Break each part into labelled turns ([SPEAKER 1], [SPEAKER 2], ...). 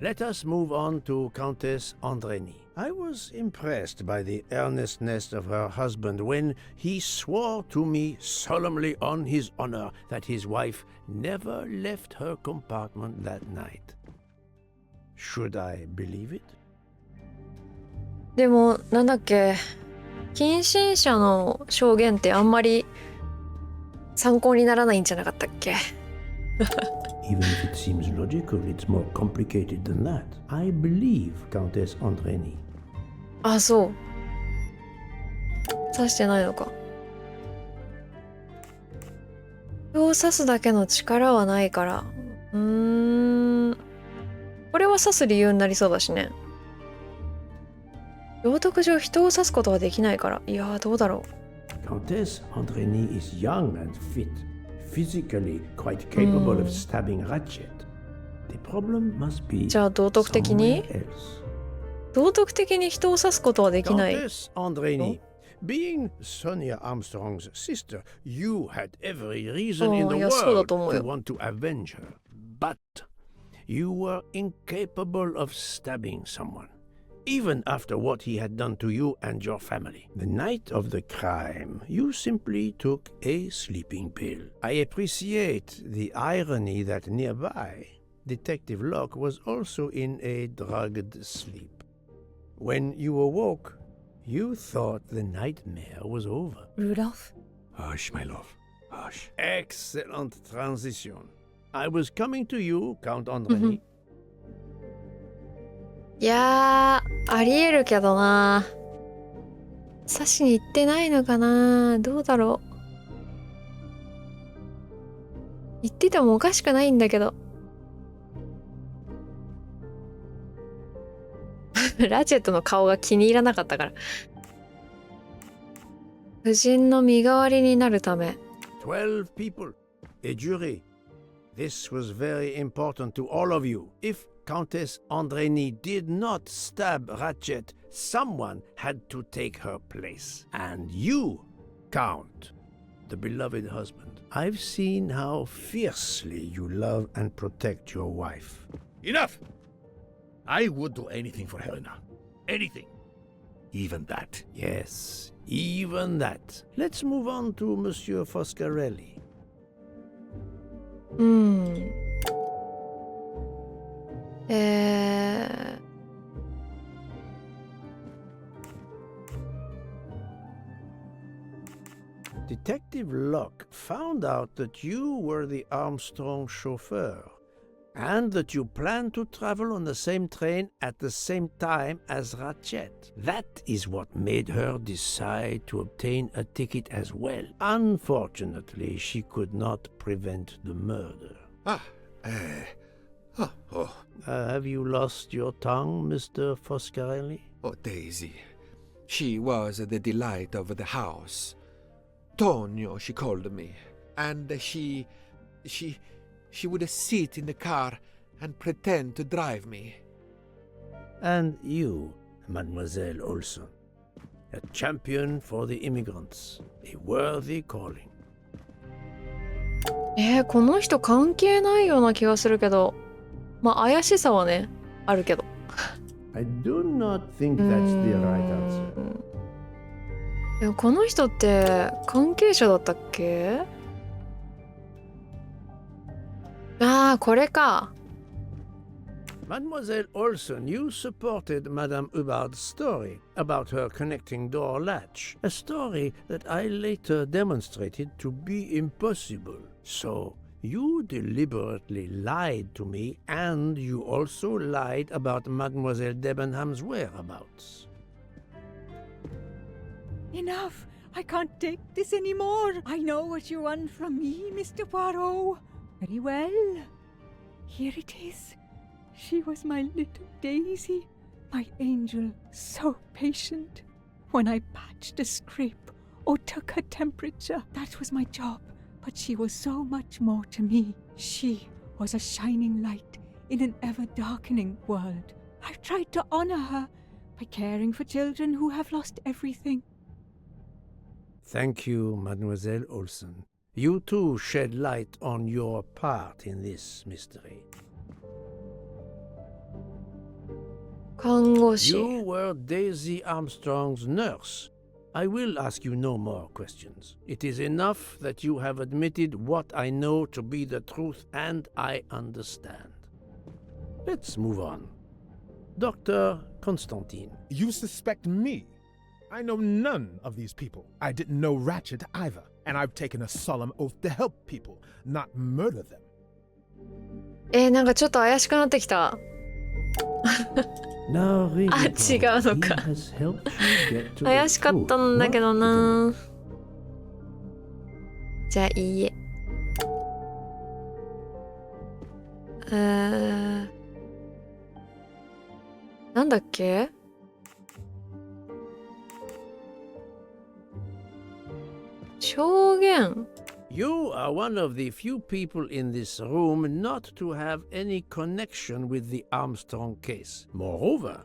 [SPEAKER 1] Let us move on to Countess Andreni. I was impressed by the earnestness of her husband when he swore to me solemnly on his honor that his wife never left her compartment that night. Should I believe it?
[SPEAKER 2] でもなんだっけ、近親者の証言ってあんまり参考にならないんじゃなかったっけ？
[SPEAKER 1] Even if it seems logical, it's more complicated than that. I believe Countess Andreni.
[SPEAKER 2] あ、そう。刺してないのか。人を刺すだけの力はないから。これは刺す理由になりそうだしね。道徳上人を刺すことはできないから。いやー、どうだろ
[SPEAKER 1] う。Countess Andreni is young and fit, physically quite capable of stabbing Ratchet. The problem must be
[SPEAKER 2] じゃあ道徳的に道徳的に人を刺すことはできない。
[SPEAKER 1] Countess Andreni, being Sonia Armstrong's sister, you had every reason in the world to want to avenge her. But you were incapable of stabbing someone, even after what he had done to you and your family. The night of the crime, you simply took a sleeping pill. I appreciate the irony that nearby, Detective Locke was also in a drugged sleep. When you awoke, you thought the nightmare was over.
[SPEAKER 2] Rudolph?
[SPEAKER 1] Hush, my love. Hush. Excellent transition. I was coming to you, Count Andreni.
[SPEAKER 2] いやー、ありえるけどな。刺しに行ってないのかな。どうだろう。言っててもおかしくないんだけど。ラチェットの顔が気に入らなかったから。夫人の身代わりになるため。
[SPEAKER 1] 12 people, a jury. This was very important to all of you. If Countess Andreni did not stab Ratchet, someone had to take her place. And you, Count, the beloved husband. I've seen how fiercely you love and protect your wife.
[SPEAKER 3] Enough! I would do anything for Helena. Anything. Even that.
[SPEAKER 1] Yes, even that. Let's move on to Monsieur Foscarelli. Detective Locke found out that you were the Armstrong chauffeur and that you planned to travel on the same train at the same time as Ratchet. That is what made her decide to obtain a ticket as well. Unfortunately, she could not prevent the murder. Have you lost your tongue, Mr. Foscarelli?
[SPEAKER 4] Oh, Daisy. She was the delight of the house. Tonio, she called me. And she would sit in the car and pretend to drive me.
[SPEAKER 1] And you, Mademoiselle Olson, a champion for the immigrants, a worthy calling.
[SPEAKER 2] この人関係ないような気がするけど、まあ怪しさはね、あるけど。
[SPEAKER 1] I do not think that's the right answer.
[SPEAKER 2] でもこの人って関係者だったっけ？ああ、これか。
[SPEAKER 1] Mademoiselle Olson, you supported Madame Hubbard's story about her connecting door latch, a story that I later demonstrated to be impossible. So, you deliberately lied to me, and you also lied about Mademoiselle Debenham's whereabouts.
[SPEAKER 5] Enough! I can't take this anymore! I know what you want from me, Mr. Poirot. Very well. Here it is. She was my little Daisy, my angel, so patient. When I patched a scrape or took her temperature, that was my job. But she was so much more to me. She was a shining light in an ever-darkening world. I've tried to honor her by caring for children who have lost everything.
[SPEAKER 1] Thank you, Mademoiselle Olson. You too shed light on your part in this mystery.
[SPEAKER 2] 看護師。
[SPEAKER 1] You were Daisy Armstrong's nurse. I will ask you no more questions. It is enough that you have admitted what I know to be the truth, and I understand. Let's move on. Dr. Constantine.
[SPEAKER 6] You suspect me? I know none of these people. I didn't know Ratchet either. And I've taken a solemn oath to help people, not murder them.
[SPEAKER 2] なんかちょっと怪しくなってきた。
[SPEAKER 1] Now, really,
[SPEAKER 2] あ、違うの
[SPEAKER 1] he
[SPEAKER 2] か。
[SPEAKER 1] has helped you get to
[SPEAKER 2] 怪
[SPEAKER 1] the
[SPEAKER 2] しかったん
[SPEAKER 1] truth.
[SPEAKER 2] だけど
[SPEAKER 1] What
[SPEAKER 2] な。じゃあいいえ。なんだっけ？証言。
[SPEAKER 1] You are one of the few people in this room not to have any connection with the Armstrong case. Moreover,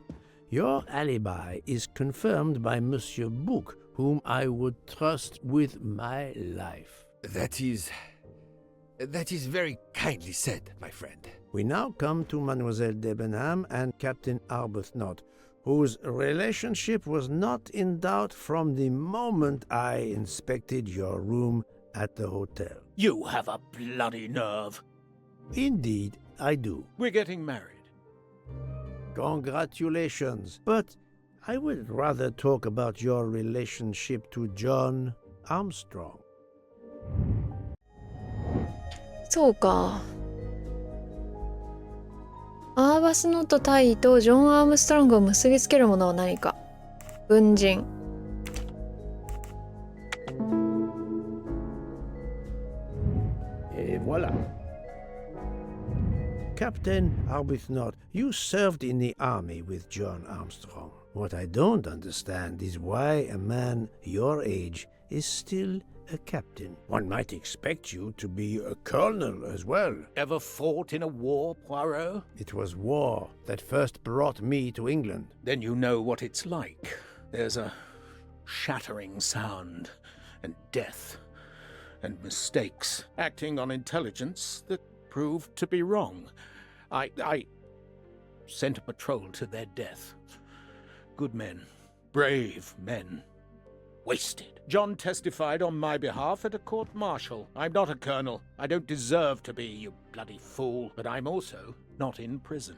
[SPEAKER 1] your alibi is confirmed by Monsieur Bouc, whom I would trust with my life.
[SPEAKER 4] That is very kindly said, my friend.
[SPEAKER 1] We now come to Mademoiselle Debenham and Captain Arbuthnot, whose relationship was not in doubt from the moment I inspected your room at the hotel.
[SPEAKER 3] You have a bloody nerve.
[SPEAKER 1] Indeed, I do.
[SPEAKER 3] We're getting married.
[SPEAKER 1] Congratulations. But I would rather talk about your relationship to John Armstrong.
[SPEAKER 2] そうか。アーバスノット大尉とジョン・アームストロングを結びつけるものは何か。軍人。
[SPEAKER 1] Et voilà. Captain Arbuthnot, you served in the army with John Armstrong. What I don't understand is why a man your age is still a captain. One might expect you to be a colonel as well.
[SPEAKER 3] Ever fought in a war, Poirot?
[SPEAKER 1] It was war that first brought me to England.
[SPEAKER 3] Then you know what it's like. There's a shattering sound, and death, and mistakes, acting on intelligence that proved to be wrong. I sent a patrol to their death. Good men, brave men, wasted. John testified on my behalf at a court-martial. I'm not a colonel. I don't deserve to be, you bloody fool. But I'm also not in prison.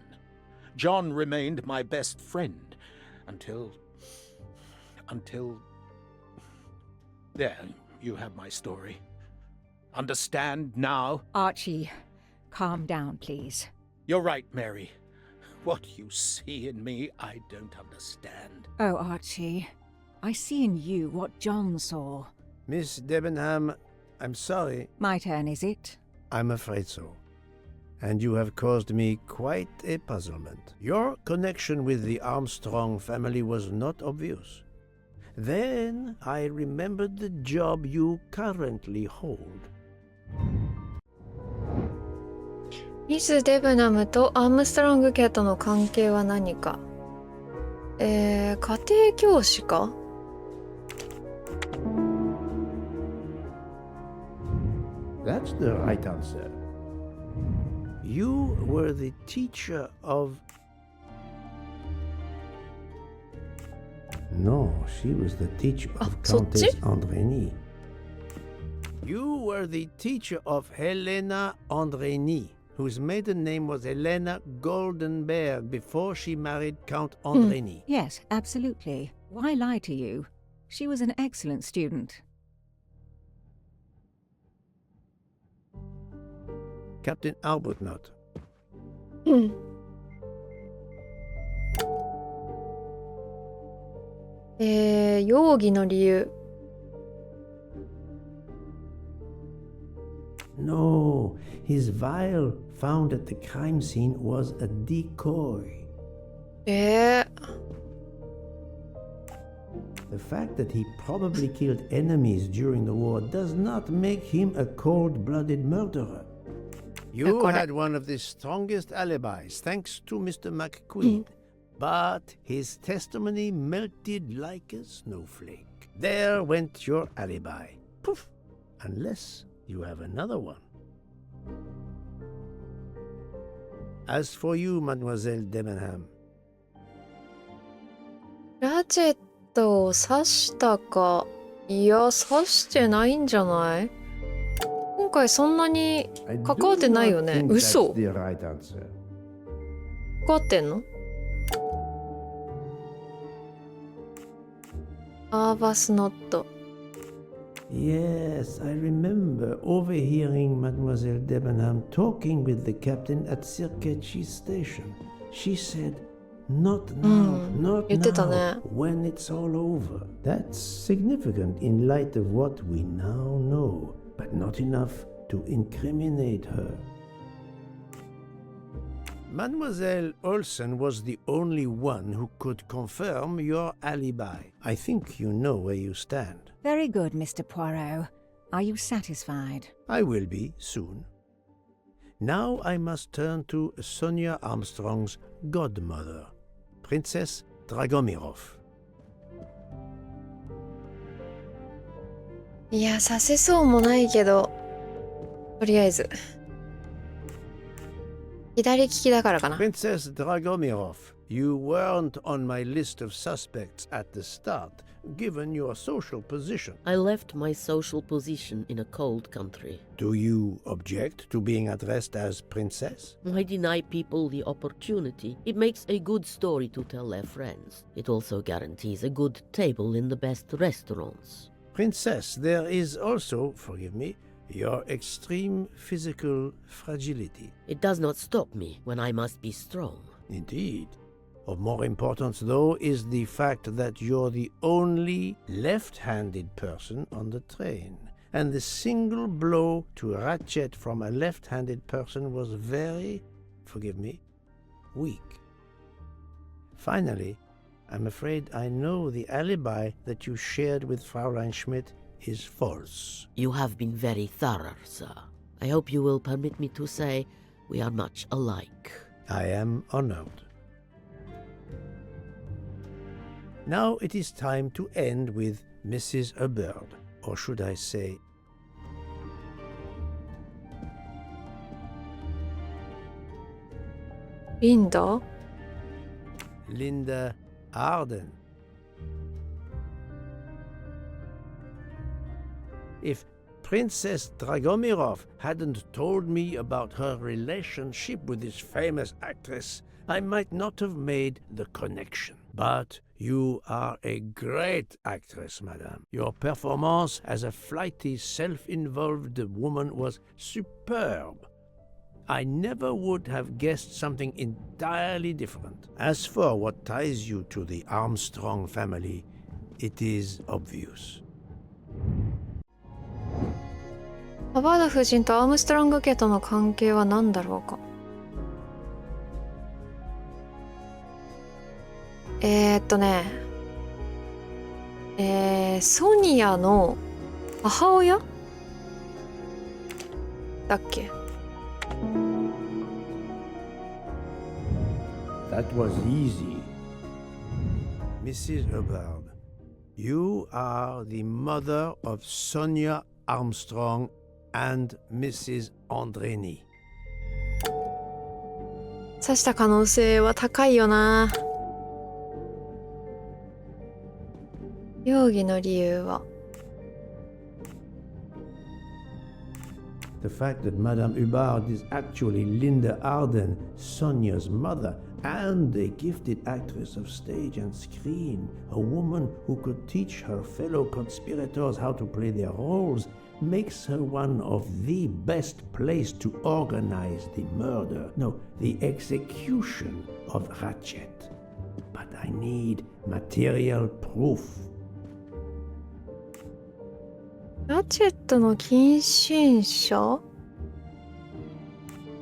[SPEAKER 3] John remained my best friend until... There, you have my story. Understand now?
[SPEAKER 5] Archie, calm down, please.
[SPEAKER 3] You're right, Mary. What you see in me, I don't understand.
[SPEAKER 5] Oh, Archie, I see in you what John saw.
[SPEAKER 1] Miss Debenham, I'm sorry.
[SPEAKER 5] My turn, is it?
[SPEAKER 1] I'm afraid so. And you have caused me quite a puzzlement. Your connection with the Armstrong family was not obvious. Then I remembered the job you currently hold.
[SPEAKER 2] ミス・デブナムとアームストロング家との関係は何か。家庭教師か？
[SPEAKER 1] That's the right answer. You were the teacher of... No, she was the teacher of Countess Andrény. You were the teacher of Helena Andrény, whose maiden name was Helena Goldenberg before she married Count Andrény.
[SPEAKER 5] Yes, absolutely. Why lie to you? She was an excellent student.
[SPEAKER 1] Captain Arbuthnot.
[SPEAKER 2] 容疑の理由。
[SPEAKER 1] No, his vial found at the crime scene was a decoy. The fact that he probably killed enemies during the war does not make him a cold-blooded murderer. You had one of the strongest alibis, thanks to Mr. McQueen. But his testimony melted like a snowflake. There went your alibi. Poof! Unless you have another one. As for you, Mademoiselle Debenham,
[SPEAKER 2] チェットを刺したか。いや、刺してないんじゃない？今回そんなに関わってないよね。嘘。関わってんの？アーバスノット。
[SPEAKER 1] Yes, I remember overhearing Mademoiselle Debenham talking with the captain at Circuitry Station. She said, "Not now, not
[SPEAKER 2] 言ってたね。
[SPEAKER 1] now, when it's all over." That's significant in light of what we now know, but not enough to incriminate her. Mademoiselle Olsen was the only one who could confirm your alibi. I think you know where you stand.
[SPEAKER 5] Very good, Mr. Poirot. Are you satisfied?
[SPEAKER 1] I will be soon. Now I must turn to Sonia Armstrong's godmother, Princess Dragomirov.
[SPEAKER 2] いや、させそうもないけど、とりあえず。左利きだからかな。
[SPEAKER 1] Princess Dragomirov, you weren't on my list of suspects at the start, given your social position.
[SPEAKER 7] I left my social position in a cold country.
[SPEAKER 1] Do you object to being addressed as princess?
[SPEAKER 7] I deny people the opportunity. It makes a good story to tell their friends. It also guarantees a good table in the best restaurants.
[SPEAKER 1] Princess, there is also, forgive me, your extreme physical fragility.
[SPEAKER 7] It does not stop me when I must be strong.
[SPEAKER 1] Indeed. Of more importance, though, is the fact that you're the only left-handed person on the train. And the single blow to Ratchet from a left-handed person was very, forgive me, weak. Finally, I'm afraid I know the alibi that you shared with Fraulein Schmidt is false.
[SPEAKER 7] You have been very thorough, sir. I hope you will permit me to say we are much alike.
[SPEAKER 1] I am honored. Now it is time to end with Mrs. Hubbard, or should I say,
[SPEAKER 2] Linda?
[SPEAKER 1] Linda Arden. If Princess Dragomirov hadn't told me about her relationship with this famous actress, I might not have made the connection. But you are a great actress, madame. Your performance as a flighty, self-involved woman was superb. I never would have guessed something entirely different. As for what ties you to the Armstrong family, it is obvious.
[SPEAKER 2] ハバード夫人とアームストロング家との関係は何だろうか。ソニアの母親だっけ？
[SPEAKER 1] That was easy. Mrs. Hubbard, you are the mother of Sonia Armstrong and Mrs. Andreni.
[SPEAKER 2] 刺した可能性は高いよな。容疑の理由は
[SPEAKER 1] The fact that Madame Hubbard is actually Linda Arden, Sonia's mother, and a gifted actress of stage and screen, a woman who could teach her fellow conspirators how to play their roles, makes her one of the best placed to organize the murder, no, the execution of Ratchet. But I need material proof.
[SPEAKER 2] ラチェットの近親者？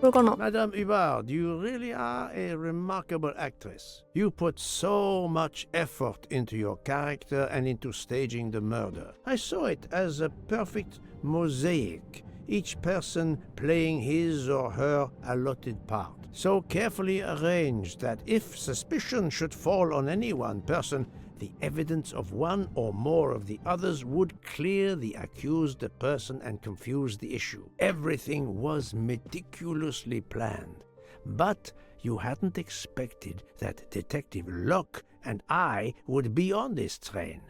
[SPEAKER 2] これかな？
[SPEAKER 1] Madame Hubbard, you really are a remarkable actress. You put so much effort into your character and into staging the murder. I saw it as a perfect mosaic, each person playing his or her allotted part, so carefully arranged that if suspicion should fall on any one person, the evidence of one or more of the others would clear the accused person and confuse the issue. Everything was meticulously planned. But you hadn't expected that Detective Locke and I would be on this train,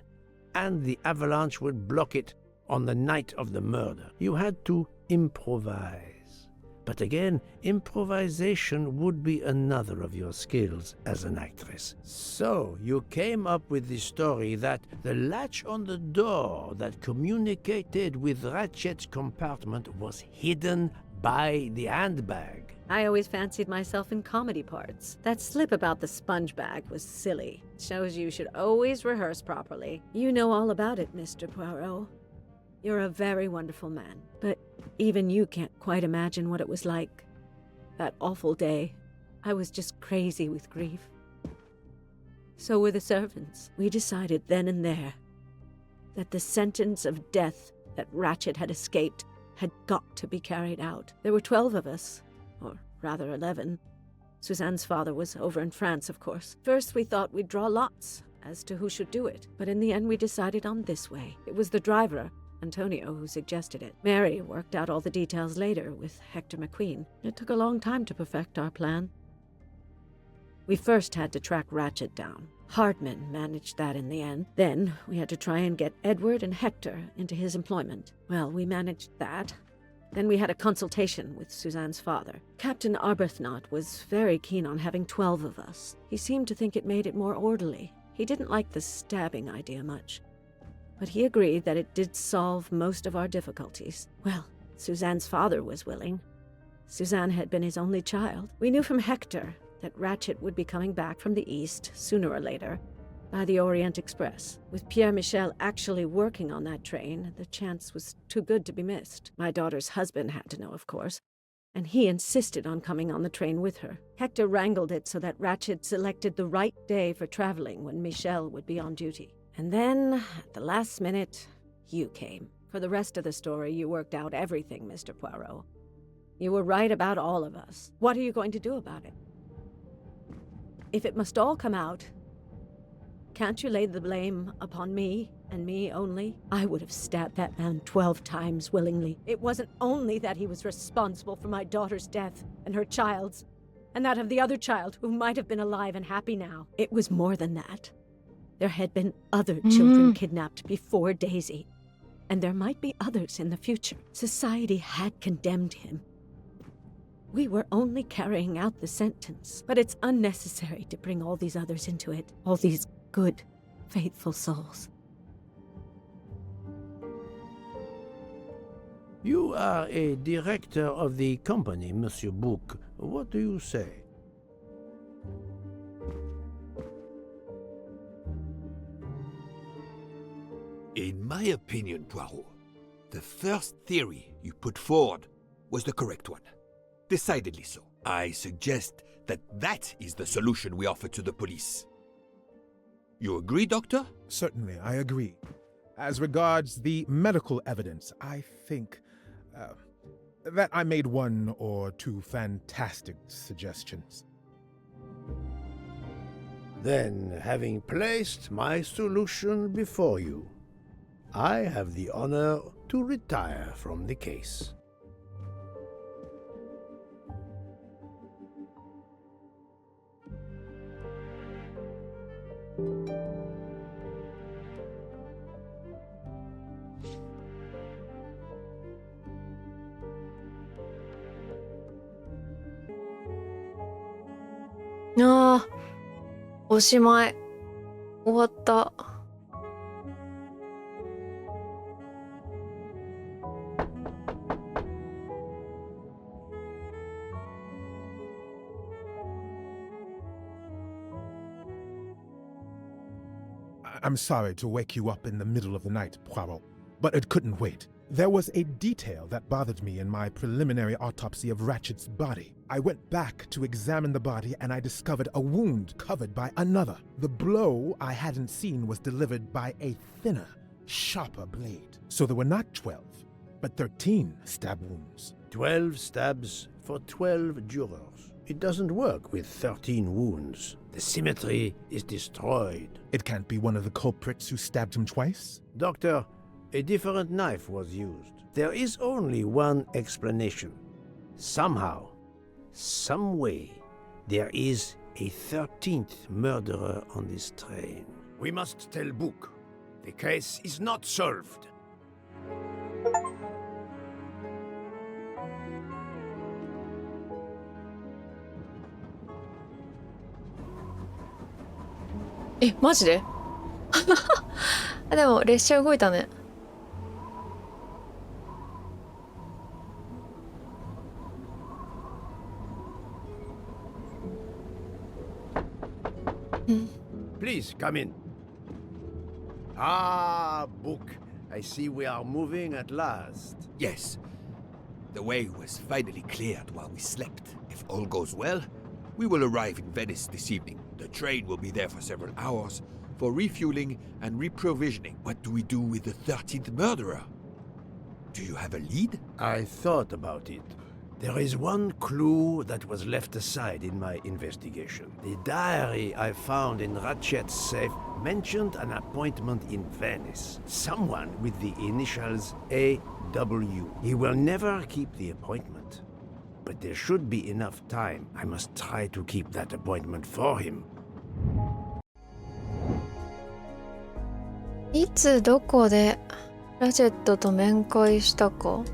[SPEAKER 1] and the avalanche would block it on the night of the murder. You had to improvise. But again, improvisation would be another of your skills as an actress. So you came up with the story that the latch on the door that communicated with Ratchet's compartment was hidden by the handbag.
[SPEAKER 8] I always fancied myself in comedy parts. That slip about the sponge bag was silly. Shows you should always rehearse properly. You know all about it, Mr. Poirot. You're a very wonderful man, but even you can't quite imagine what it was like. That awful day, I was just crazy with grief. So were the servants. We decided then and there that the sentence of death that Ratchet had escaped had got to be carried out. There were 12 of us, or rather 11. Suzanne's father was over in France, of course. First we thought we'd draw lots as to who should do it, but in the end we decided on this way. It was the driver, Antonio, who suggested it. Mary worked out all the details later with Hector McQueen. It took a long time to perfect our plan. We first had to track Ratchet down. Hardman managed that in the end. Then we had to try and get Edward and Hector into his employment. Well, we managed that. Then we had a consultation with Suzanne's father. Captain Arbuthnot was very keen on having 12 of us. He seemed to think it made it more orderly. He didn't like the stabbing idea much, but he agreed that it did solve most of our difficulties. Well, Suzanne's father was willing. Suzanne had been his only child. We knew from Hector that Ratchet would be coming back from the east sooner or later by the Orient Express. With Pierre Michel actually working on that train, the chance was too good to be missed. My daughter's husband had to know, of course, and he insisted on coming on the train with her. Hector wrangled it so that Ratchet selected the right day for traveling when Michel would be on duty. And then, at the last minute, you came. For the rest of the story, you worked out everything, Mr. Poirot. You were right about all of us. What are you going to do about it? If it must all come out, can't you lay the blame upon me, and me only? I would have stabbed that man 12 times willingly. It wasn't only that he was responsible for my daughter's death, and her child's, and that of the other child who might have been alive and happy now. It was more than that. There had been other children kidnapped before Daisy, and there might be others in the future. Society had condemned him. We were only carrying out the sentence, but it's unnecessary to bring all these others into it, all these good, faithful souls.
[SPEAKER 1] You are a director of the company, Monsieur Bouc. What do you say?
[SPEAKER 4] In my opinion, Poirot, the first theory you put forward was the correct one. Decidedly so. I suggest that that is the solution we offer to the police. You agree, Doctor?
[SPEAKER 6] Certainly, I agree. As regards the medical evidence, I think that I made one or two fantastic suggestions.
[SPEAKER 1] Then, having placed my solution before you, I have the honor to retire from the case.
[SPEAKER 2] Ah, おしまい。終わった。
[SPEAKER 6] I'm sorry to wake you up in the middle of the night, Poirot, but it couldn't wait. There was a detail that bothered me in my preliminary autopsy of Ratchet's body. I went back to examine the body and I discovered a wound covered by another. The blow I hadn't seen was delivered by a thinner, sharper blade. So there were not 12, but 13 stab wounds.
[SPEAKER 1] 12 stabs for 12 jurors. It doesn't work with 13 wounds. The symmetry is destroyed.
[SPEAKER 6] It can't be one of the culprits who stabbed him twice?
[SPEAKER 1] Doctor, a different knife was used. There is only one explanation. Somehow, some way, There is a 13th murderer on this train. We must tell Book. The case is not solved.
[SPEAKER 2] Eh, マジででも列車動いたね。
[SPEAKER 1] Please come in. Ah, Book. I see we are moving at last.
[SPEAKER 4] Yes. The way was finally cleared while we slept. If all goes well, we will arrive in Venice this evening. The train will be there for several hours for refueling and reprovisioning. What do we do with the 13th murderer? Do you have a lead?
[SPEAKER 1] I thought about it. There is one clue that was left aside in my investigation. The diary I found in Ratchet's safe mentioned an appointment in Venice. Someone with the initials AW. He will never keep the appointment. But there should be enough time. I must try to keep that appointment for him.
[SPEAKER 2] いつどこでラチェットと面会したか。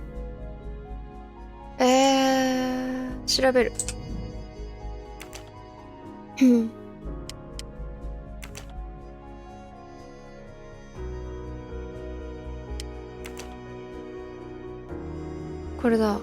[SPEAKER 2] 調べる。これだ。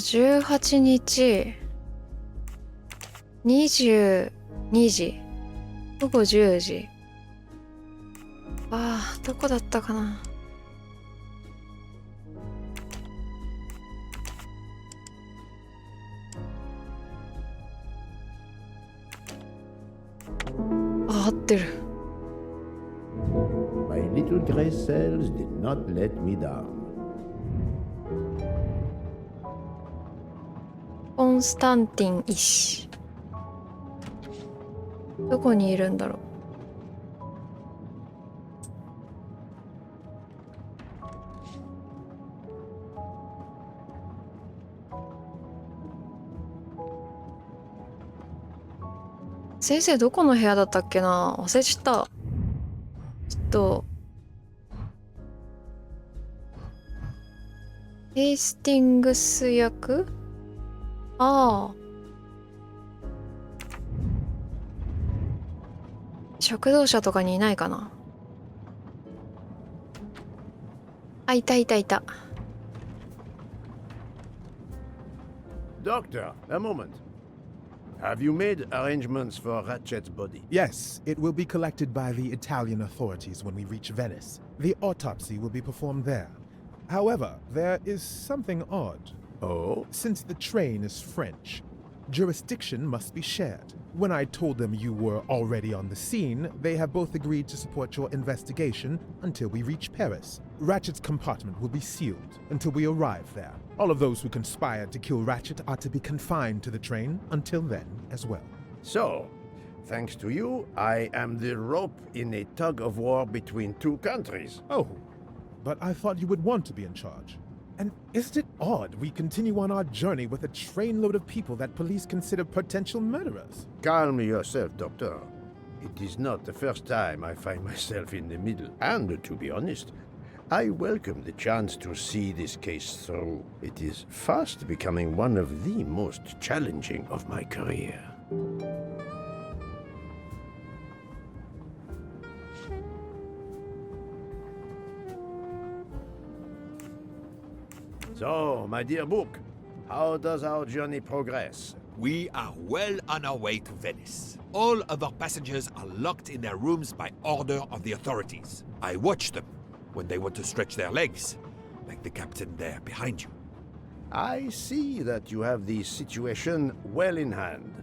[SPEAKER 2] 18日22時午後10時。ああ、どこだったかな。あ、合ってる。
[SPEAKER 1] My little gray cells did not let me down.
[SPEAKER 2] コンスタンティン医師。どこにいるんだろう。先生どこの部屋だったっけな、忘れちゃった。ちょっとヘイスティングス役。ああ、食堂車とかにいないかな。あ、いたいたいた。
[SPEAKER 1] Doctor, a moment. Have you made arrangements for Ratchet's body?
[SPEAKER 6] Yes, it will be collected by the Italian authorities when we reach Venice. The autopsy will be performed there. However, there is something odd.
[SPEAKER 1] Oh?
[SPEAKER 6] Since the train is French, jurisdiction must be shared. When I told them you were already on the scene, they have both agreed to support your investigation until we reach Paris. Ratchet's compartment will be sealed until we arrive there. All of those who conspired to kill Ratchet are to be confined to the train until then as well.
[SPEAKER 1] So, thanks to you, I am the rope in a tug of war between two countries.
[SPEAKER 6] Oh, but I thought you would want to be in charge. And isn't it odd we continue on our journey with a trainload of people that police consider potential murderers?
[SPEAKER 1] Calm yourself, Doctor. It is not the first time I find myself in the middle. And to be honest, I welcome the chance to see this case through. It is fast becoming one of the most challenging of my career. So, my dear Book, how does our journey progress?
[SPEAKER 4] We are well on our way to Venice. All of our passengers are locked in their rooms by order of the authorities. I watch them when they want to stretch their legs, like the captain there behind you.
[SPEAKER 1] I see that you have the situation well in hand.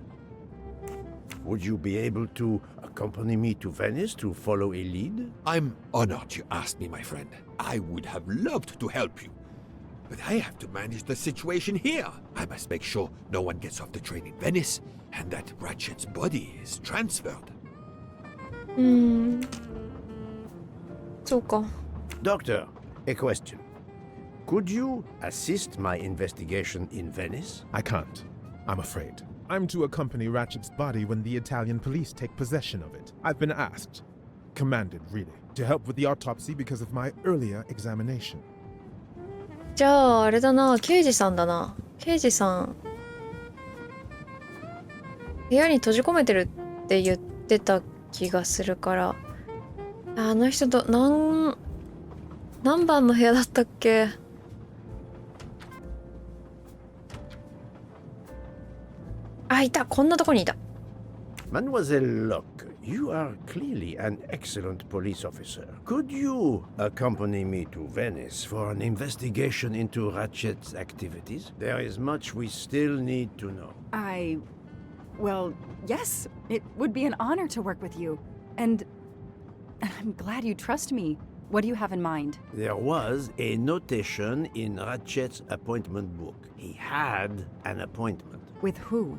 [SPEAKER 1] Would you be able to accompany me to Venice to follow a lead?
[SPEAKER 4] I'm honored you asked me, my friend. I would have loved to help you. But I have to manage the situation here. I must make sure no one gets off the train in Venice and that Ratchet's body is transferred.
[SPEAKER 2] そうか。
[SPEAKER 1] Doctor, a question. Could you assist my investigation in Venice?
[SPEAKER 6] I can't. I'm afraid. I'm to accompany Ratchet's body when the Italian police take possession of it. I've been asked, commanded really, to help with the autopsy because of my earlier examination.
[SPEAKER 2] じゃああれだな、刑事さんだな。刑事さん部屋に閉じ込めてるって言ってた気がするから、あの人と何番の部屋だったっけ？あ、いた。こんなとこにいた。
[SPEAKER 1] Mademoiselle Locke, you are clearly an excellent police officer. Could you accompany me to Venice for an investigation into Ratchet's activities? There is much we still need to know.
[SPEAKER 9] Well, yes, it would be an honor to work with you. And I'm glad you trust me. What do you have in mind?
[SPEAKER 1] There was a notation in Ratchet's appointment book. He had an appointment.
[SPEAKER 9] With who?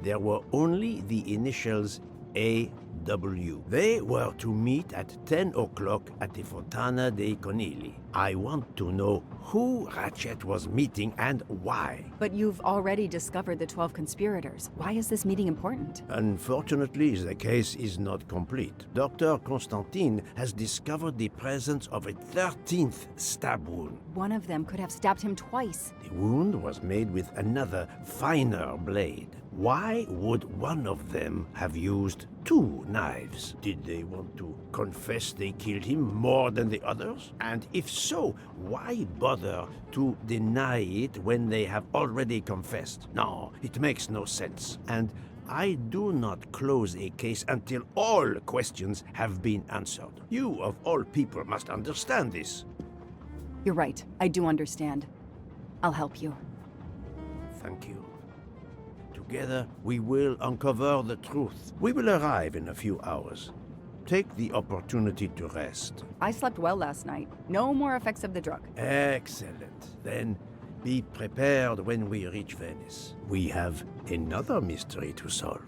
[SPEAKER 1] There were only the initials A.W. They were to meet at 10 o'clock at the Fontana dei Conigli. I want to know who Ratchet was meeting and why.
[SPEAKER 9] But you've already discovered the 12 conspirators. Why is this meeting important?
[SPEAKER 1] Unfortunately, the case is not complete. Dr. Constantine has discovered the presence of a 13th stab wound.
[SPEAKER 9] One of them could have stabbed him twice.
[SPEAKER 1] The wound was made with another, finer blade. Why would one of them have used two knives? Did they want to confess they killed him more than the others? And if so, why bother to deny it when they have already confessed? No, it makes no sense. And I do not close a case until all questions have been answered. You, of all people, must understand this.
[SPEAKER 9] You're right. I do understand. I'll help you.
[SPEAKER 1] Thank you. Together, we will uncover the truth. We will arrive in a few hours. Take the opportunity to rest.
[SPEAKER 9] I slept well last night. No more effects of the drug.
[SPEAKER 1] Excellent. Then be prepared when we reach Venice. We have another mystery to solve.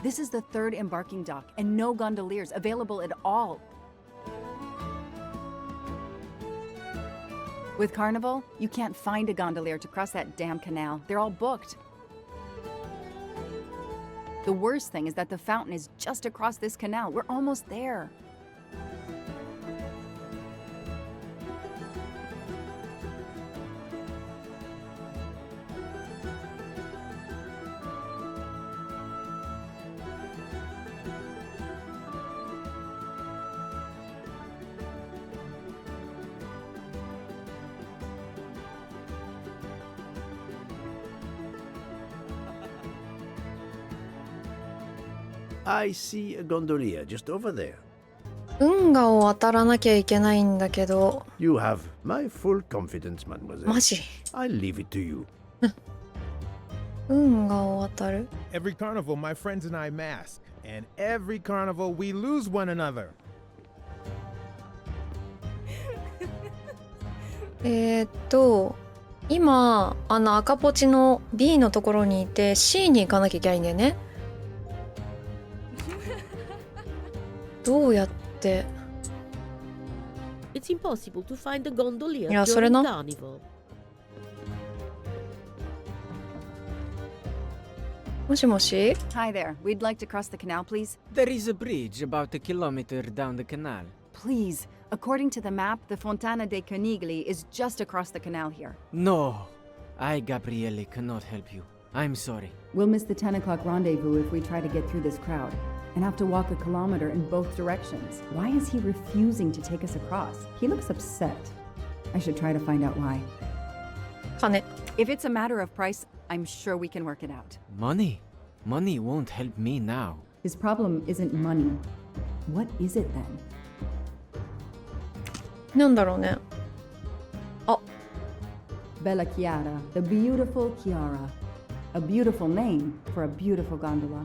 [SPEAKER 9] This is the third embarking dock, and no gondoliers available at all. With Carnival, you can't find a gondolier to cross that damn canal. They're all booked. The worst thing is that the fountain is just across this canal. We're almost there.
[SPEAKER 1] I see a gondolier just over there.
[SPEAKER 2] 運河を渡らなきゃいけないんだけど。
[SPEAKER 1] You have my full confidence, mademoiselle.
[SPEAKER 2] マジ？
[SPEAKER 1] I'll leave it to you.
[SPEAKER 2] 運河を渡る？
[SPEAKER 6] Every carnival, my friends and I mask. And every carnival, we lose one another.
[SPEAKER 2] 今赤ポチの B のところにいて C に行かなきゃいけないんだよね。どうやって？
[SPEAKER 7] It's impossible to find a gondolier
[SPEAKER 2] いや、
[SPEAKER 7] during
[SPEAKER 2] それな。
[SPEAKER 7] carnival.
[SPEAKER 2] もしもし？
[SPEAKER 9] Hi there. We'd like to cross the canal, please.
[SPEAKER 10] There is a bridge about a kilometer down the canal.
[SPEAKER 9] Please. According to the map, the Fontana dei Conigli is just across the canal here.
[SPEAKER 10] No, I, Gabriele, cannot help you. I'm sorry.
[SPEAKER 9] We'll miss the 10 o'clock rendezvous if we try to get through this crowd, and have to walk a kilometer in both directions. Why is he refusing to take us across? He looks upset. I should try to find out why.
[SPEAKER 2] 金。
[SPEAKER 9] If it's a matter of price, I'm sure we can work it out.
[SPEAKER 10] Money? Money won't help me now.
[SPEAKER 9] His problem isn't money. What is it then?
[SPEAKER 2] なんだろうね。あ、
[SPEAKER 9] Bella Chiara, the beautiful Chiara. A beautiful name for a beautiful gondola.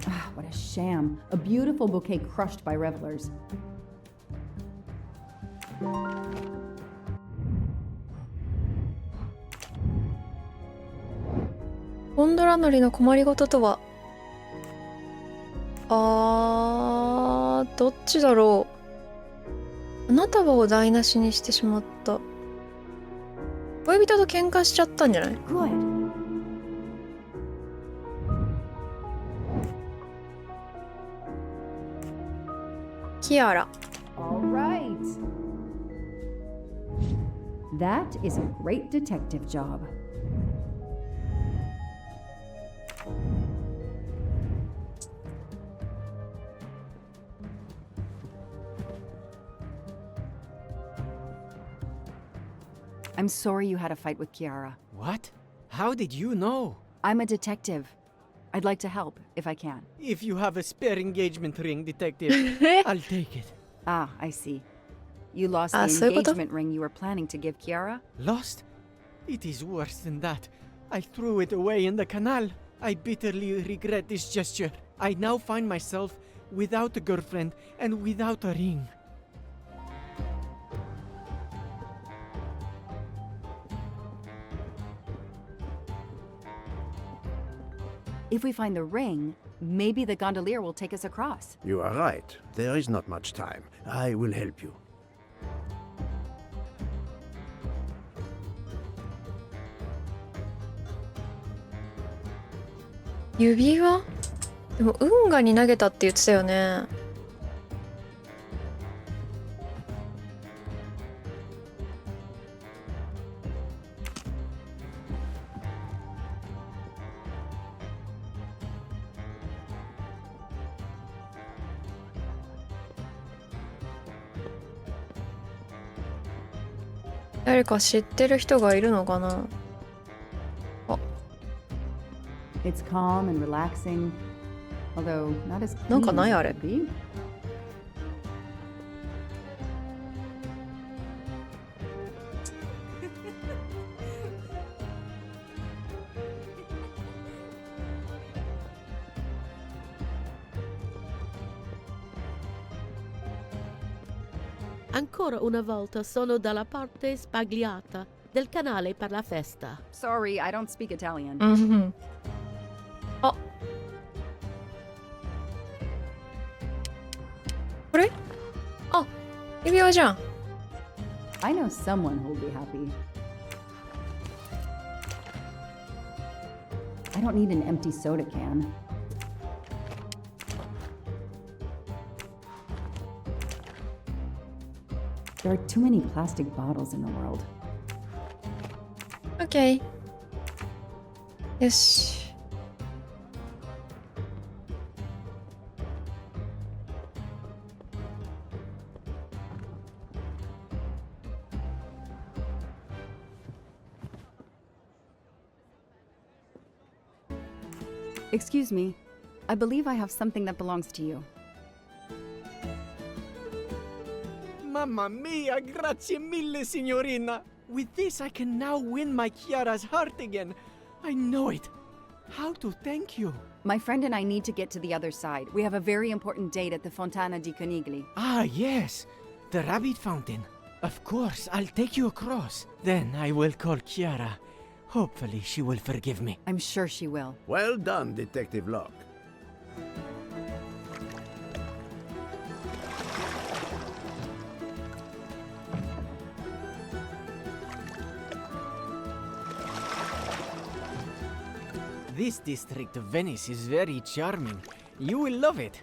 [SPEAKER 9] Ah, what a sham. A beautiful bouquet crushed by revelers.
[SPEAKER 2] ゴンドラ乗りの困りごととは。どっちだろう。あなたを台無しにしてしまった。恋人と喧嘩しちゃったんじゃない？
[SPEAKER 9] Good.
[SPEAKER 2] キアラ。
[SPEAKER 9] All right. That is a great detective job. I'm sorry you had a fight with Chiara.
[SPEAKER 10] What? How did you know?
[SPEAKER 9] I'm a detective. I'd like to help, if I can.
[SPEAKER 10] If you have a spare engagement ring, detective, I'll take it.
[SPEAKER 9] Ah, I see. You lost the
[SPEAKER 2] そういうこと？
[SPEAKER 9] engagement ring you were planning to give Chiara?
[SPEAKER 10] Lost? It is worse than that. I threw it away in the canal. I bitterly regret this gesture. I now find myself without a girlfriend and without a ring.
[SPEAKER 9] If we find the ring, maybe the gondolier will take us across.
[SPEAKER 1] You are right. There is not much time. I will help you.
[SPEAKER 2] 指輪？でも運河に投げたって言ってたよね。誰か知ってる人がいるのかな。
[SPEAKER 9] It's calm and relaxing, although not as clean
[SPEAKER 2] なんかないあれ。
[SPEAKER 9] as it could be.
[SPEAKER 7] Ancora una volta sono dalla parte spagliata del canale per la festa.
[SPEAKER 9] Sorry, I don't speak Italian.
[SPEAKER 2] うん。あ。これ？あ、指輪じゃん。
[SPEAKER 9] I know someone who'll be happy. I don't need an empty soda can. There are too many plastic bottles in the world.
[SPEAKER 2] OK。よし。
[SPEAKER 9] Excuse me. I believe I have something that belongs to you.
[SPEAKER 10] Mamma mia, grazie mille, signorina. With this, I can now win my Chiara's heart again. I know it. How to thank you?
[SPEAKER 9] My friend and I need to get to the other side. We have a very important date at the Fontana di Conigli.
[SPEAKER 10] Ah, yes. The rabbit fountain. Of course, I'll take you across. Then I will call Chiara. Hopefully, she will forgive me.
[SPEAKER 9] I'm sure she will.
[SPEAKER 1] Well done, Detective Locke.
[SPEAKER 10] This district of Venice is very charming. You will love it.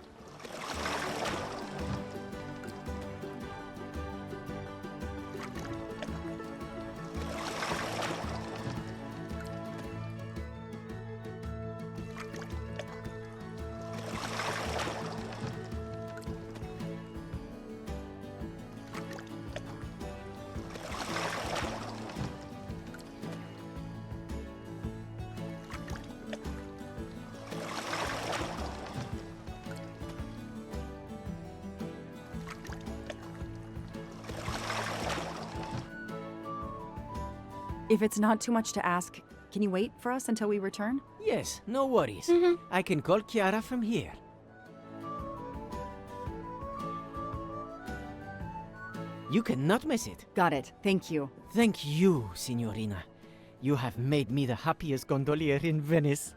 [SPEAKER 9] If it's not too much to ask, can you wait for us until we return?
[SPEAKER 10] Yes, no worries. I can call Chiara from here. You cannot miss it.
[SPEAKER 9] Got it. Thank you.
[SPEAKER 10] Thank you, Signorina. You have made me the happiest gondolier in Venice.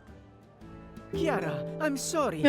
[SPEAKER 10] Chiara, I'm sorry.